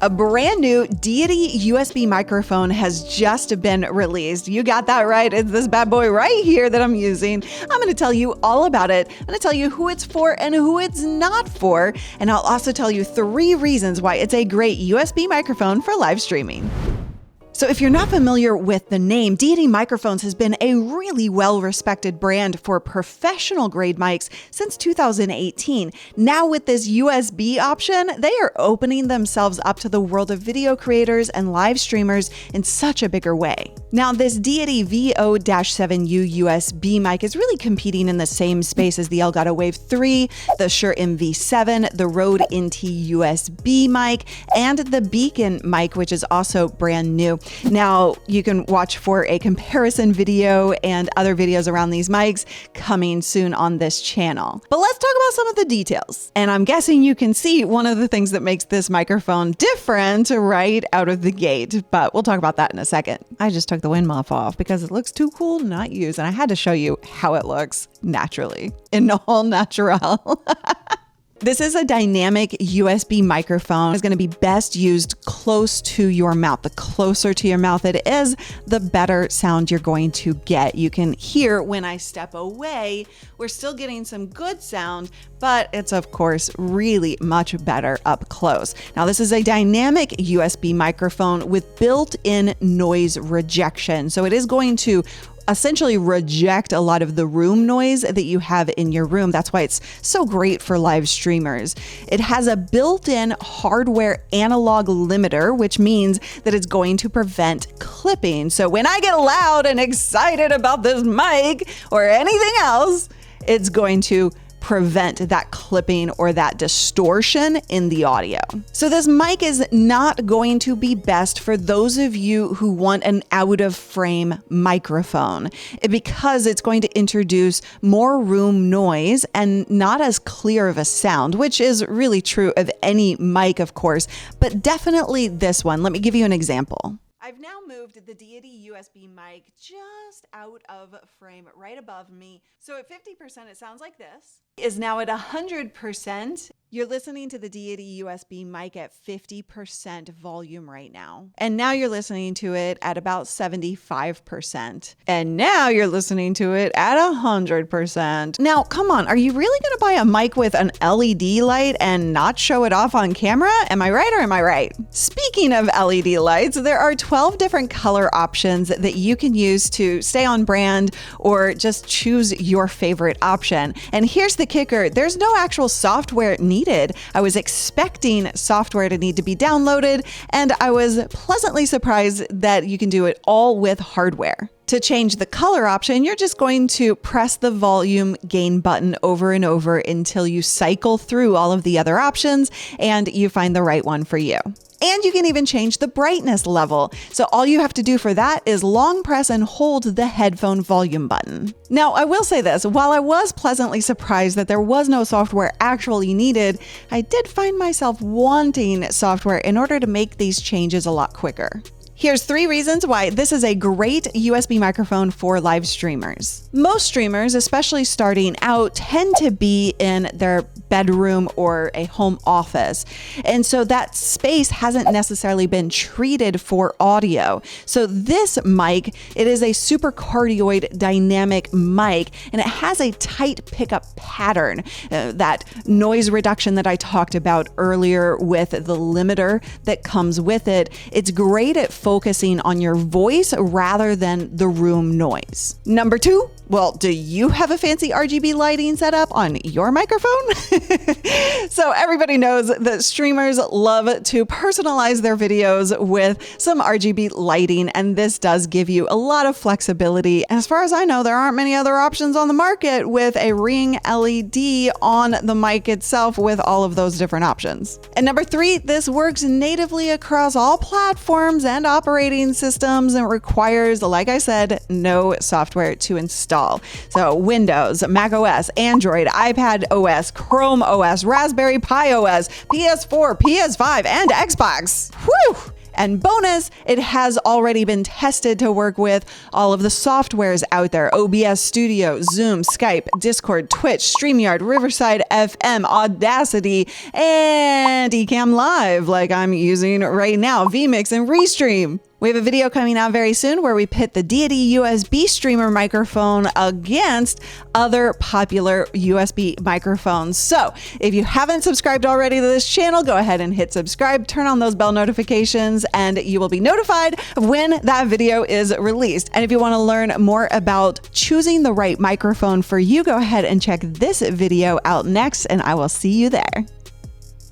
A brand new Deity USB microphone has just been released. You got that right. It's this bad boy right here that I'm using. I'm going to tell you all about it. I'm going to tell you who it's for and who it's not for. And I'll also tell you 3 reasons why it's a great USB microphone for live streaming. So if you're not familiar with the name, Deity Microphones has been a really well-respected brand for professional grade mics since 2018. Now with this USB option, they are opening themselves up to the world of video creators and live streamers in such a bigger way. Now this Deity VO-7U USB mic is really competing in the same space as the Elgato Wave 3, the Shure MV7, the Rode NT USB mic, and the Beacon mic, which is also brand new. Now, you can watch for a comparison video and other videos around these mics coming soon on this channel. But let's talk about some of the details. And I'm guessing you can see one of the things that makes this microphone different right out of the gate, but we'll talk about that in a second. I just took the wind muff off because it looks too cool to not use, and I had to show you how it looks naturally, in all natural. This is a dynamic USB microphone. It's going to be best used close to your mouth. The closer to your mouth it is, the better sound you're going to get. You can hear when I step away, we're still getting some good sound, but it's of course really much better up close. Now this is a dynamic USB microphone with built-in noise rejection. So it is going to essentially reject a lot of the room noise that you have in your room. That's why it's so great for live streamers. It has a built-in hardware analog limiter, which means that it's going to prevent clipping. So when I get loud and excited about this mic or anything else, it's going to prevent that clipping or that distortion in the audio. So this mic is not going to be best for those of you who want an out of frame microphone because it's going to introduce more room noise and not as clear of a sound, which is really true of any mic, of course, but definitely this one. Let me give you an example. I've now moved the Deity USB mic just out of frame right above me. So at 50%, it sounds like this. Is now at 100%. You're listening to the Deity USB mic at 50% volume right now. And now you're listening to it at about 75%. And now you're listening to it at 100%. Now, come on, are you really going to buy a mic with an LED light and not show it off on camera? Am I right or am I right? Speaking of LED lights, there are 12 different color options that you can use to stay on brand or just choose your favorite option. And here's the kicker. There's no actual software needed. I was expecting software to need to be downloaded, and I was pleasantly surprised that you can do it all with hardware. To change the color option, you're just going to press the volume gain button over and over until you cycle through all of the other options and you find the right one for you. And you can even change the brightness level. So all you have to do for that is long press and hold the headphone volume button. Now, I will say this, while I was pleasantly surprised that there was no software actually needed, I did find myself wanting software in order to make these changes a lot quicker. Here's 3 reasons why this is a great USB microphone for live streamers. Most streamers, especially starting out, tend to be in their bedroom or a home office. And so that space hasn't necessarily been treated for audio. So this mic, it is a super cardioid dynamic mic, and it has a tight pickup pattern. That noise reduction that I talked about earlier with the limiter that comes with it, it's great at focusing on your voice rather than the room noise. Number 2, well, do you have a fancy RGB lighting setup on your microphone? So everybody knows that streamers love to personalize their videos with some RGB lighting, and this does give you a lot of flexibility. As far as I know, there aren't many other options on the market with a Ring LED on the mic itself with all of those different options. And number 3, this works natively across all platforms and operating systems and requires, like I said, no software to install. So Windows, Mac OS, Android, iPad OS, Chrome OS, Raspberry Pi OS, PS4, PS5, and Xbox. Whew! And bonus, it has already been tested to work with all of the softwares out there: OBS Studio, Zoom, Skype, Discord, Twitch, StreamYard, Riverside FM, Audacity, and Ecamm Live, like I'm using right now, vMix and Restream. We have a video coming out very soon where we pit the Deity USB streamer microphone against other popular USB microphones. So if you haven't subscribed already to this channel, go ahead and hit subscribe, turn on those bell notifications, and you will be notified of when that video is released. And if you want to learn more about choosing the right microphone for you, go ahead and check this video out next, and I will see you there.